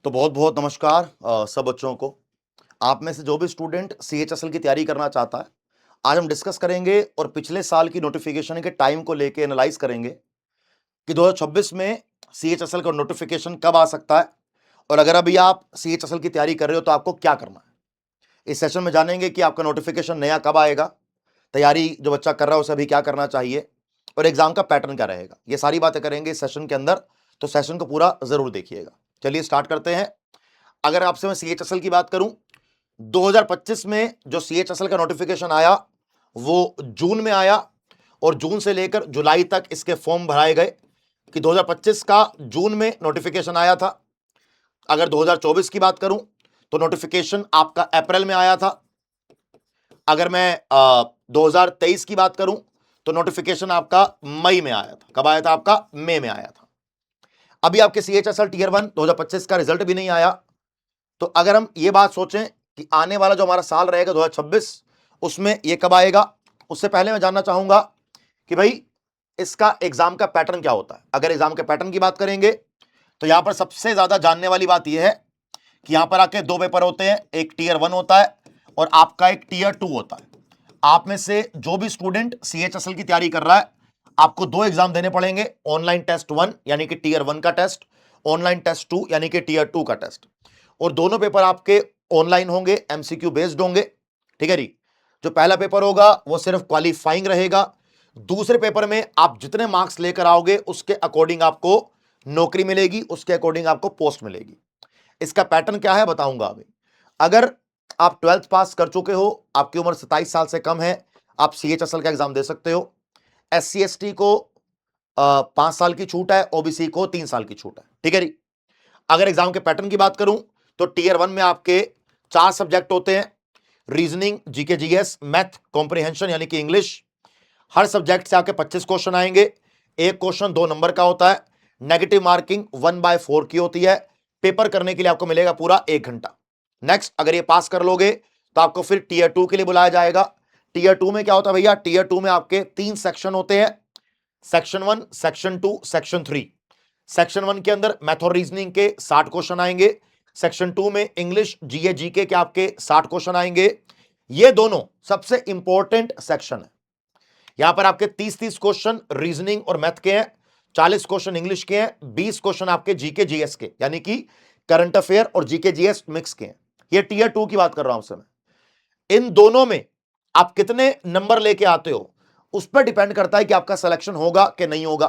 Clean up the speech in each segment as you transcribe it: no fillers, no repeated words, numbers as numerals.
तो बहुत बहुत नमस्कार सब बच्चों को। आप में से जो भी स्टूडेंट सीएचएसएल की तैयारी करना चाहता है, आज हम डिस्कस करेंगे और पिछले साल की नोटिफिकेशन के टाइम को लेके एनालाइज करेंगे कि 2026 में सीएचएसएल का नोटिफिकेशन कब आ सकता है और अगर अभी आप सीएचएसएल की तैयारी कर रहे हो तो आपको क्या करना है। इस सेशन में जानेंगे कि आपका नोटिफिकेशन नया कब आएगा, तैयारी जो बच्चा कर रहा है उसे अभी क्या करना चाहिए और एग्जाम का पैटर्न क्या रहेगा। ये सारी बातें करेंगे इस सेशन के अंदर, तो सेशन को पूरा जरूर देखिएगा। चलिए स्टार्ट करते हैं। अगर आपसे मैं सीएचएसएल की बात करूं, 2025 में जो सीएचएसएल का नोटिफिकेशन आया वो जून में आया और जून से लेकर जुलाई तक इसके फॉर्म भराए गए कि 2025 का जून में नोटिफिकेशन आया था। अगर 2024 की बात करूं तो नोटिफिकेशन आपका अप्रैल में आया था। अगर मैं 2023 की बात करूं तो नोटिफिकेशन आपका मई में आया था। कब आया था? आपका मई में आया था। अभी आपके सीएचएसएल टीयर 1 2025 का रिजल्ट भी नहीं आया। तो अगर हम ये बात सोचें कि आने वाला जो हमारा साल रहेगा 2026, उसमें ये कब आएगा, उससे पहले मैं जानना चाहूंगा कि भाई इसका एग्जाम का पैटर्न क्या होता है। अगर एग्जाम के पैटर्न की बात करेंगे तो यहां पर सबसे ज्यादा जानने वाली बात यह है कि यहां पर आके 2 पेपर होते हैं, एक टीयर 1 होता है और आपका एक टीयर 2 होता है। आप में से जो भी स्टूडेंट सीएचएसएल की तैयारी कर रहा है, आपको 2 एग्जाम देने पड़ेंगे। ऑनलाइन टेस्ट 1 यानी कि टीयर 1 का टेस्ट, ऑनलाइन टेस्ट 2 यानी कि टीयर 2 का टेस्ट। और दोनों पेपर आपके ऑनलाइन होंगे, एमसीक्यू बेस्ड होंगे। ठीक है जी। जो पहला पेपर होगा वो सिर्फ क्वालिफाइंग रहेगा। दूसरे पेपर में आप जितने मार्क्स लेकर आओगे उसके अकॉर्डिंग आपको नौकरी मिलेगी, उसके अकॉर्डिंग आपको पोस्ट मिलेगी। इसका पैटर्न क्या है बताऊंगा अभी। अगर आप 12th पास कर चुके हो, आपकी उम्र 27 साल से कम है, आप सीएचएसएल का एग्जाम दे सकते हो। एससी एसटी को 5 साल की छूट है, ओबीसी को 3 साल की छूट है। ठीक है जी। अगर एग्जाम के पैटर्न की बात करूं तो टीयर 1 में आपके 4 सब्जेक्ट होते हैं, reasoning, GK GS, math, comprehension यानी कि इंग्लिश। हर सब्जेक्ट से आपके 25 क्वेश्चन आएंगे। एक क्वेश्चन 2 नंबर का होता है। नेगेटिव मार्किंग 1/4 की होती है। पेपर करने के लिए आपको मिलेगा पूरा 1 घंटा। नेक्स्ट, अगर ये पास कर लोगे तो आपको फिर टीयर 2 के लिए बुलाया जाएगा। टीयर 2 में क्या होता है भैया? टीयर 2 में आपके 3 सेक्शन होते हैं, सेक्शन 1, सेक्शन 2, सेक्शन 3। सेक्शन 1 के अंदर मैथ और रीजनिंग के 60 क्वेश्चन आएंगे। सेक्शन 2 में इंग्लिश, जीए, जीके के आपके 60 क्वेश्चन आएंगे। ये दोनों सबसे इंपॉर्टेंट सेक्शन है। यहां पर आपके 30-30 क्वेश्चन रीजनिंग और मैथ के हैं, 40 क्वेश्चन इंग्लिश के हैं, 20 क्वेश्चन आपके जीके जीएस के यानी कि करंट अफेयर और जीके जीएस मिक्स के हैं। ये टीयर 2 की बात कर रहा हूं मैं। इन दोनों में आप कितने नंबर लेके आते हो उस पर डिपेंड करता है कि आपका सिलेक्शन होगा कि नहीं होगा।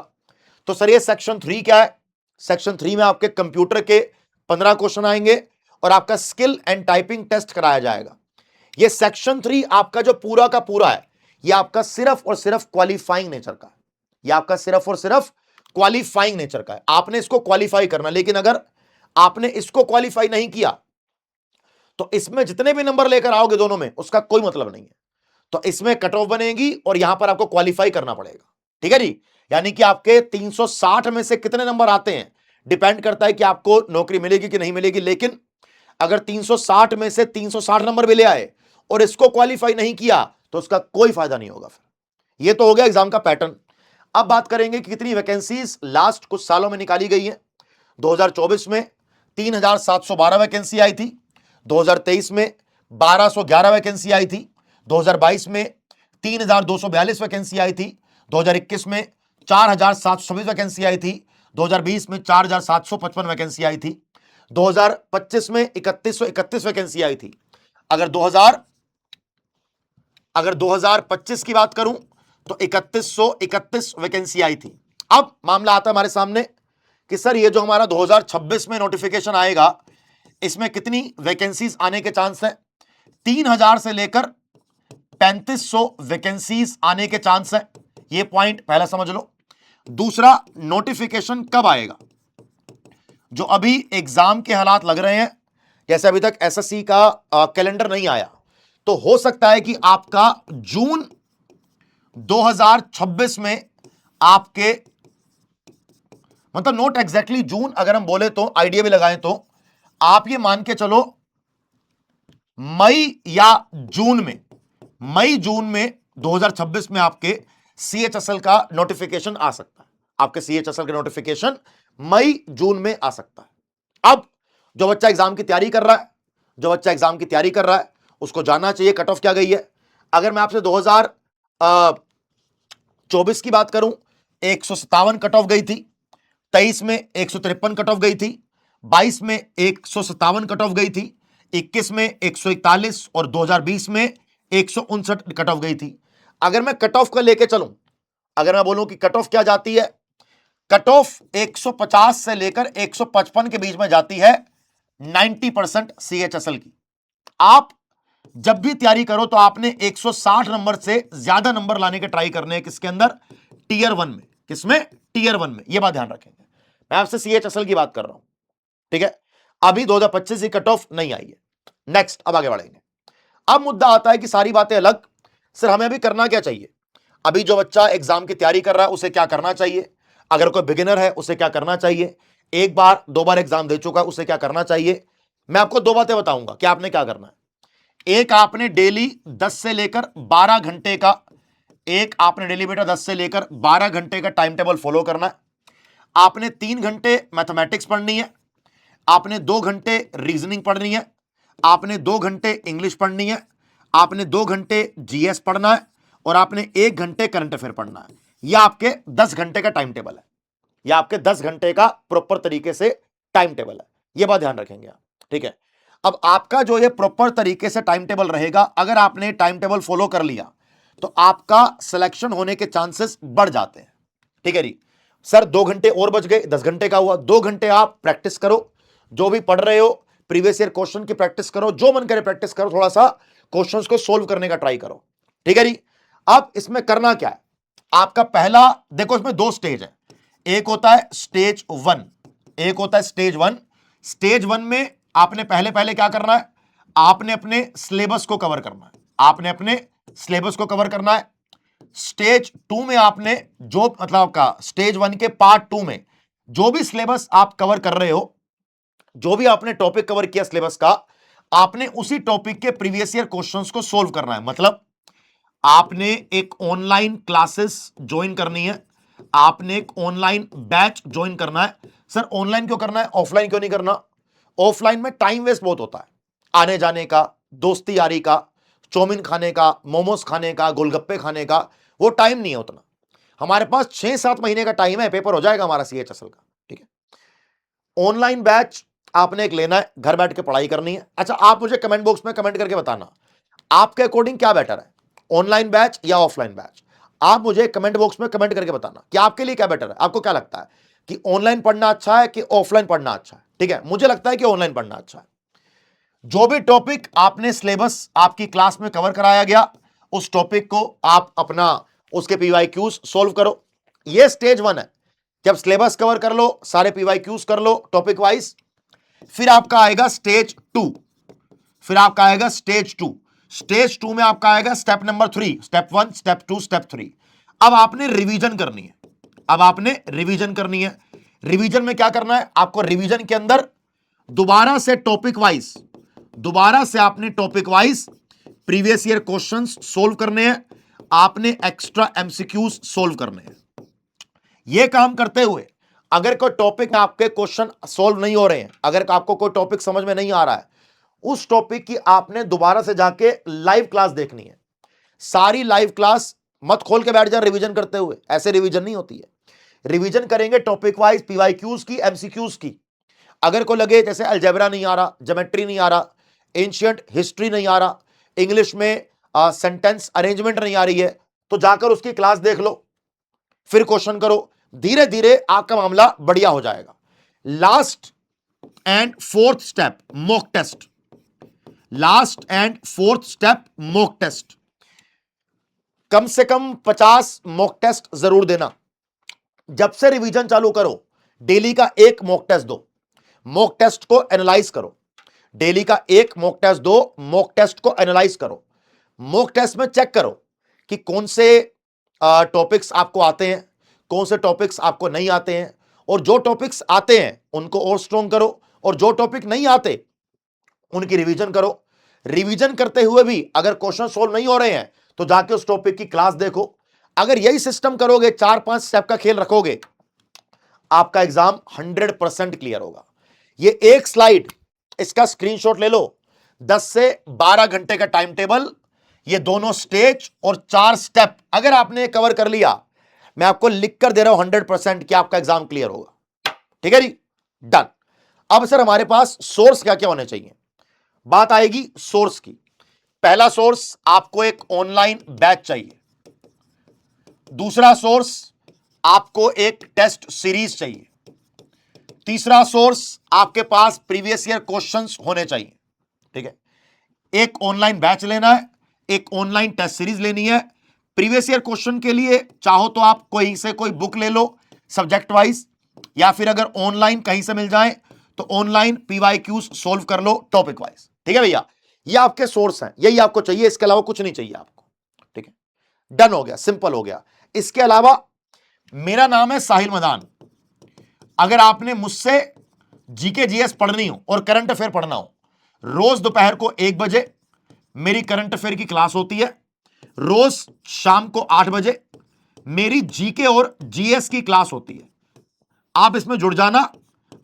तो सर ये सेक्शन 3 क्या है? सेक्शन 3 में आपके कंप्यूटर के 15 क्वेश्चन आएंगे और आपका स्किल एंड टाइपिंग टेस्ट कराया जाएगा। ये सेक्शन 3 आपका जो पूरा का पूरा है, ये आपका सिर्फ और सिर्फ क्वालिफाइंग नेचर का है। ये आपका सिर्फ और सिर्फ क्वालिफाइंग नेचर का है। आपने इसको क्वालिफाई करना, लेकिन अगर आपने इसको क्वालिफाई नहीं किया तो इसमें जितने भी नंबर लेकर आओगे दोनों में, उसका कोई मतलब नहीं है। तो इसमें कट ऑफ बनेगी और यहां पर आपको क्वालिफाई करना पड़ेगा। ठीक है जी। यानी कि आपके 360 में से कितने नंबर आते हैं डिपेंड करता है कि आपको नौकरी मिलेगी कि नहीं मिलेगी। लेकिन अगर 360 में से 360 नंबर भी ले आए और इसको क्वालिफाई नहीं किया तो उसका कोई फायदा नहीं होगा। फिर ये तो हो गया एग्जाम का पैटर्न। अब बात करेंगे कि कितनी वैकेंसीज लास्ट कुछ सालों में निकाली गई है। 2024 में 3712 वैकेंसी आई थी। 2023 में 1211 वैकेंसी आई थी। 2022 में 3242 वैकेंसी आई थी। 2021 में 4726 वैकेंसी आई थी। 2020 में 4755 वैकेंसी आई थी। 2025 में 3131 वैकेंसी आई थी। अगर 2025 की बात करूं तो 3131 वैकेंसी आई थी। अब मामला आता है हमारे सामने कि सर ये जो हमारा 2026 में नोटिफिकेशन आएगा, इसमें कितनी वैकेंसीज आने के चांस है? 3000 से लेकर 3500 वैकेंसीज आने के चांस है। ये पॉइंट पहला समझ लो। दूसरा, नोटिफिकेशन कब आएगा? जो अभी एग्जाम के हालात लग रहे हैं, जैसे अभी तक एसएससी का कैलेंडर नहीं आया, तो हो सकता है कि आपका जून 2026 में आपके, मतलब नोट एग्जैक्टली जून, अगर हम बोले तो आइडिया भी लगाएं तो आप ये मान के चलो मई या जून में, मई जून में 2026 में आपके सीएचएसएल का नोटिफिकेशन आ सकता है। आपके सीएचएसएल का नोटिफिकेशन मई जून में आ सकता है। अब जो बच्चा एग्जाम की तैयारी कर रहा है, जो बच्चा एग्जाम की तैयारी कर रहा है उसको जानना चाहिए कट ऑफ क्या गई है। अगर मैं आपसे 2024 की बात करूं, 157 कट ऑफ गई थी, 23 में 153 कट ऑफ गई थी, 22 में 157 कट ऑफ गई थी, 21 में 141 और 2020 में 159 कट ऑफ गई थी। अगर मैं कट ऑफ का लेके चलूं, अगर मैं बोलूं कि कट ऑफ क्या जाती है, कट ऑफ 150 से लेकर 155 के बीच में जाती है 90% CHSL की। आप जब भी तैयारी करो तो आपने 160 नंबर से ज्यादा नंबर लाने के ट्राई करने हैं, किसके अंदर, टीयर 1 में। किसमें, टीयर 1 में। यह बात ध्यान रखेंगे, मैं आपसे CHSL की बात कर रहा हूं, ठीक है। अभी 2025 की कट ऑफ नहीं आई है। नेक्स्ट, अब आगे बढ़ेंगे। अब मुद्दा आता है कि सारी बातें अलग, सर हमें अभी करना क्या चाहिए। अभी जो बच्चा एग्जाम की तैयारी कर रहा है उसे क्या करना चाहिए, अगर कोई बिगिनर है उसे क्या करना चाहिए, एक बार दो बार एग्जाम दे चुका है उसे क्या करना चाहिए। मैं आपको दो बातें बताऊंगा कि आपने क्या करना है। एक, आपने डेली 10 से लेकर 12 घंटे का, एक आपने डेली बेटा 10 से लेकर 12 घंटे का टाइम टेबल फॉलो करना है। आपने 3 घंटे मैथमेटिक्स पढ़नी है, आपने 2 घंटे रीजनिंग पढ़नी है, आपने 2 घंटे इंग्लिश पढ़नी है, आपने 2 घंटे GS पढ़ना है और आपने 1 घंटे करंट अफेयर पढ़ना है। यह आपके 10 घंटे का टाइम टेबल है, यह आपके 10 घंटे का प्रॉपर तरीके से टाइम टेबल है। यह बात ध्यान रखेंगे आप, ठीक है। अब आपका जो ये प्रॉपर तरीके से टाइम टेबल रहेगा, अगर आपने टाइम टेबल फॉलो कर लिया तो आपका सिलेक्शन होने के चांसेस बढ़ जाते हैं, ठीक है जी। सर 2 घंटे और बच गए, 10 घंटे का हुआ। 2 घंटे आप प्रैक्टिस करो, जो भी पढ़ रहे हो प्रीवियस ईयर क्वेश्चन की प्रैक्टिस करो, जो मन करे प्रैक्टिस करो, थोड़ा सा क्वेश्चंस को सोल्व करने का ट्राई करो, ठीक है जी। अब इसमें करना क्या है, आपका पहला, देखो इसमें 2 स्टेज है, एक होता है स्टेज 1, एक होता है स्टेज 1। स्टेज 1 में आपने पहले पहले क्या करना है, आपने अपने सिलेबस को कवर करना है, आपने अपने सिलेबस को कवर करना है। स्टेज 2 में आपने जो मतलब आपका स्टेज 1 के पार्ट 2 में जो भी सिलेबस आप कवर कर रहे हो, जो भी आपने टॉपिक कवर किया सिलेबस का, आपने उसी टॉपिक के प्रीवियस ईयर क्वेश्चंस को सोल्व करना है। मतलब आपने एक ऑनलाइन क्लासेस ज्वाइन करनी है, आपने एक ऑनलाइन बैच ज्वाइन करना है। सर ऑनलाइन क्यों करना है, ऑफलाइन क्यों नहीं करना। ऑफलाइन में टाइम वेस्ट बहुत होता है, आने जाने का, दोस्ती यारी का, चौमिन खाने का, मोमोज खाने का, गोलगप्पे खाने का, वो टाइम नहीं है उतना। हमारे पास 6-7 महीने का टाइम है, पेपर हो जाएगा हमारा CHSL का, ठीक है। ऑनलाइन बैच आपने एक लेना है, घर बैठ के पढ़ाई करनी है। अच्छा, आप मुझे कमेंट बॉक्स में कमेंट करके बताना आपके अकॉर्डिंग क्या बेटर है, ऑनलाइन बैच या ऑफलाइन बैच। आप मुझे कमेंट बॉक्स में कमेंट करके बताना कि आपके लिए क्या बेटर है, आपको क्या लगता है कि ऑनलाइन पढ़ना अच्छा है कि ऑफलाइन पढ़ना अच्छा है, ठीक है। मुझे लगता है कि ऑनलाइन पढ़ना अच्छा है। जो भी टॉपिक आपने सिलेबस आपकी क्लास में कवर कराया गया, उस टॉपिक को आप अपना उसके PYQs सोल्व करो। ये स्टेज 1 है, जब सिलेबस कवर कर लो, सारे PYQs कर लो टॉपिक वाइज, फिर आपका आएगा स्टेज 2, फिर आपका आएगा स्टेज 2। स्टेज 2 में आपका आएगा step number 3, step 1, step 2, step 3। अब आपने रिवीजन करनी है, अब आपने रिवीजन करनी है। रिवीजन में क्या करना है आपको, रिवीजन के अंदर दोबारा से टॉपिक वाइज, दोबारा से आपने topic wise previous year questions solve करने हैं, आपने एक्स्ट्रा MCQs सोल्व करने हैं। यह काम करते हुए अगर कोई टॉपिक में आपके क्वेश्चन सोल्व नहीं हो रहे हैं, अगर आपको कोई टॉपिक समझ में नहीं आ रहा है, उस टॉपिक की आपने दोबारा से जाके लाइव क्लास देखनी है। सारी लाइव क्लास मत खोल के बैठ जा रिवीजन करते हुए, ऐसे रिवीजन नहीं होती है। रिवीजन करेंगे टॉपिक वाइज, PYQs की, MCQs की। अगर को लगे जैसे अलजेब्रा नहीं आ रहा, ज्योमेट्री नहीं आ रहा, एंशिएंट हिस्ट्री नहीं आ रहा, इंग्लिश में सेंटेंस अरेंजमेंट नहीं आ रही है, तो जाकर उसकी क्लास देख लो, फिर क्वेश्चन करो। धीरे धीरे आपका मामला बढ़िया हो जाएगा। Last and fourth step mock test, last and fourth step mock test. कम से कम 50 मॉक टेस्ट जरूर देना। जब से रिवीजन चालू करो, डेली का एक मॉक टेस्ट दो, मॉक टेस्ट को एनालाइज करो। डेली का एक मॉक टेस्ट दो, मॉक टेस्ट को एनालाइज करो। मॉक टेस्ट में चेक करो कि कौन से टॉपिक्स आपको आते हैं, कौन से टॉपिक्स आपको नहीं आते हैं, और जो टॉपिक्स आते हैं उनको और स्ट्रॉन्ग करो, और जो टॉपिक नहीं आते उनकी रिवीजन करो। रिवीजन करते हुए भी अगर क्वेश्चन सोल्व नहीं हो रहे हैं तो जाके उस टॉपिक की क्लास देखो। अगर यही सिस्टम करोगे, 4-5 स्टेप का खेल रखोगे, आपका एग्जाम 100% क्लियर होगा। ये एक स्लाइड इसका स्क्रीनशॉट ले लो। 10 से 12 घंटे का टाइम टेबल, ये दोनों स्टेज और 4 स्टेप अगर आपने कवर कर लिया, मैं आपको लिख कर दे रहा हूं 100% कि आपका एग्जाम क्लियर होगा। ठीक है जी, डन। अब सर हमारे पास सोर्स क्या क्या होने चाहिए, बात आएगी सोर्स की। पहला सोर्स, आपको एक ऑनलाइन बैच चाहिए। दूसरा सोर्स, आपको एक टेस्ट सीरीज चाहिए। तीसरा सोर्स, आपके पास प्रीवियस ईयर क्वेश्चंस होने चाहिए। ठीक है, एक ऑनलाइन बैच लेना है, एक ऑनलाइन टेस्ट सीरीज लेनी है। प्रीवियस ईयर क्वेश्चन के लिए चाहो तो आप कोई से कोई बुक ले लो सब्जेक्ट वाइज, या फिर अगर ऑनलाइन कहीं से मिल जाए तो ऑनलाइन पीवाईक्यूज सोल्व कर लो टॉपिक वाइज। ठीक है भैया, ये आपके सोर्स हैं, यही आपको चाहिए, इसके अलावा कुछ नहीं चाहिए आपको। ठीक है, डन हो गया, सिंपल हो गया। इसके अलावा मेरा नाम है साहिल मदान। अगर आपने मुझसे जीके जीएस पढ़नी हो और करंट अफेयर पढ़ना हो, रोज दोपहर को 1 बजे मेरी करंट अफेयर की क्लास होती है। रोज शाम को 8 बजे मेरी जीके और जीएस की क्लास होती है। आप इसमें जुड़ जाना,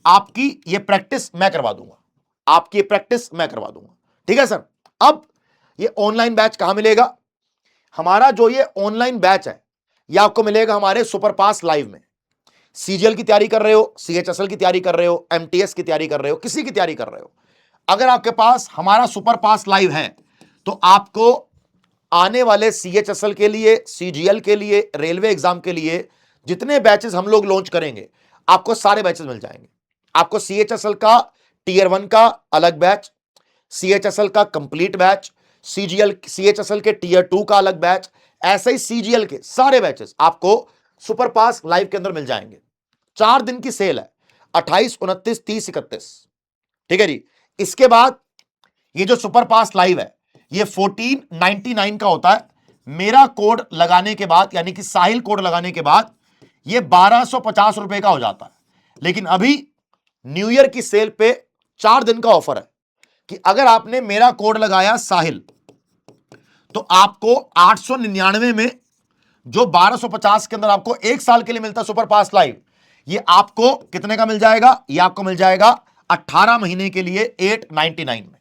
आपकी ये प्रैक्टिस मैं करवा दूंगा, आपकी प्रैक्टिस मैं करवा दूंगा। ठीक है सर। अब ये ऑनलाइन बैच कहां मिलेगा? हमारा जो ये ऑनलाइन बैच है ये आपको मिलेगा हमारे सुपर पास लाइव में। सीजीएल की तैयारी कर रहे हो, सीएचएसएल की तैयारी कर रहे हो, एमटीएस की तैयारी कर रहे हो, किसी की तैयारी कर रहे हो, अगर आपके पास हमारा सुपर पास लाइव है तो आपको आने वाले सीएचएसएल के लिए, सीजीएल के लिए, रेलवे एग्जाम के लिए जितने बैचेस हम लोग लॉन्च करेंगे, आपको सारे बैचेस मिल जाएंगे। आपको सीएचएसएल का टियर 1 का अलग बैच, सीएचएसएल का कंप्लीट बैच, सीएचएसएल के टियर 2 का अलग बैच, ऐसे ही सीजीएल के सारे बैचेस आपको सुपर पास लाइव के अंदर मिल जाएंगे। 4 दिन की सेल है, 28, 29, 30, 31। ठीक है जी। इसके बाद ये जो सुपर पास लाइव है ये 1499 का होता है। मेरा कोड लगाने के बाद, यानी कि साहिल कोड लगाने के बाद ये 1250 रुपए का हो जाता है। लेकिन अभी न्यू ईयर की सेल पे 4 दिन का ऑफर है कि अगर आपने मेरा कोड लगाया साहिल तो आपको 899 में जो 1250 के अंदर आपको 1 साल के लिए मिलता है सुपर पास लाइव, ये आपको कितने का मिल जाएगा? ये आपको मिल जाएगा 18 महीने के लिए 899 में।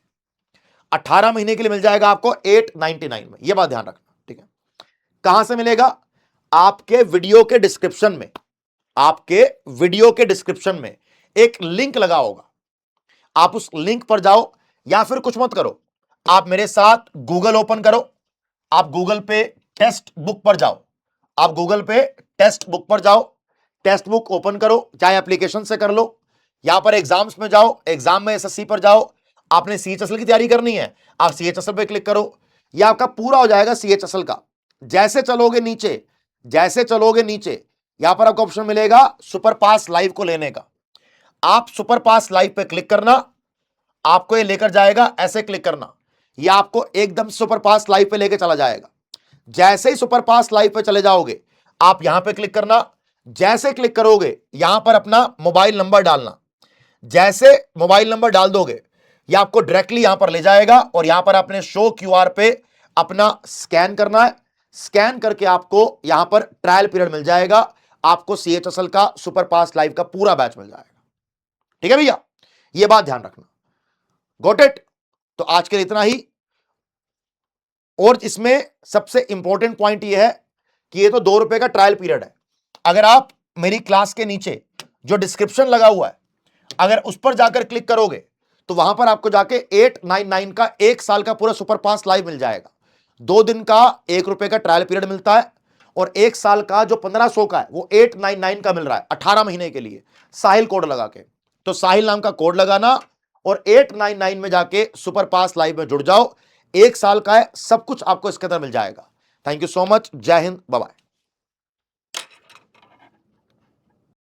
18 महीने के लिए मिल जाएगा आपको 899 में, यह बात ध्यान रखना। ठीक है, कहां से मिलेगा? आपके वीडियो के डिस्क्रिप्शन में, आपके वीडियो के डिस्क्रिप्शन में एक लिंक लगा होगा, आप उस लिंक पर जाओ, या फिर कुछ मत करो, आप मेरे साथ गूगल ओपन करो, आप गूगल पे टेस्ट बुक पर जाओ, आप गूगल पे टेस्ट बुक पर जाओ, टेस्ट बुक ओपन करो, चाहे एप्लीकेशन से कर लो, यहां पर एग्जाम्स में जाओ, एग्जाम में एसएससी पर जाओ। आपने सीएचएसएल की तैयारी करनी है, आप सीएचएसएल पे क्लिक करो, यह आपका पूरा हो जाएगा सीएचएसएल का। जैसे चलोगे नीचे, जैसे चलोगे नीचे, यहां पर आपको ऑप्शन मिलेगा सुपर पास लाइव को लेने का। आप सुपर पास लाइव पे क्लिक करना, आपको ये लेकर जाएगा, ऐसे क्लिक करना, ये आपको एकदम सुपर पास लाइव पे लेके चला जाएगा। जैसे ही सुपर पास लाइव पे चले जाओगे, आप यहां पे क्लिक करना, जैसे क्लिक करोगे यहां पर अपना मोबाइल नंबर डालना, जैसे मोबाइल नंबर डाल दोगे ये आपको डायरेक्टली यहां पर ले जाएगा और यहां पर आपने शो क्यूआर पे अपना स्कैन करना है। स्कैन करके आपको यहां पर ट्रायल पीरियड मिल जाएगा, आपको सीएचएसएल का सुपर पास लाइव का पूरा बैच मिल जाएगा। ठीक है भैया, ये बात ध्यान रखना। Got it? तो आज के लिए इतना ही। और इसमें सबसे इंपॉर्टेंट पॉइंट ये है कि ये तो 2 रुपए का ट्रायल पीरियड है। अगर आप मेरी क्लास के नीचे जो डिस्क्रिप्शन लगा हुआ है, अगर उस पर जाकर क्लिक करोगे तो वहां पर आपको जाके 899 का 1 साल का पूरा सुपर पास लाइव मिल जाएगा। 2 दिन का 1 रुपए का ट्रायल पीरियड मिलता है और 1 साल का जो 1500 का है वो 899 का मिल रहा है 18 महीने के लिए, साहिल कोड लगा के। तो साहिल नाम का कोड लगाना और 899 में जाके सुपर पास लाइव में जुड़ जाओ। 1 साल का है, सब कुछ आपको इसके अंदर मिल जाएगा। थैंक यू सो मच, जय हिंद, बाय बाय।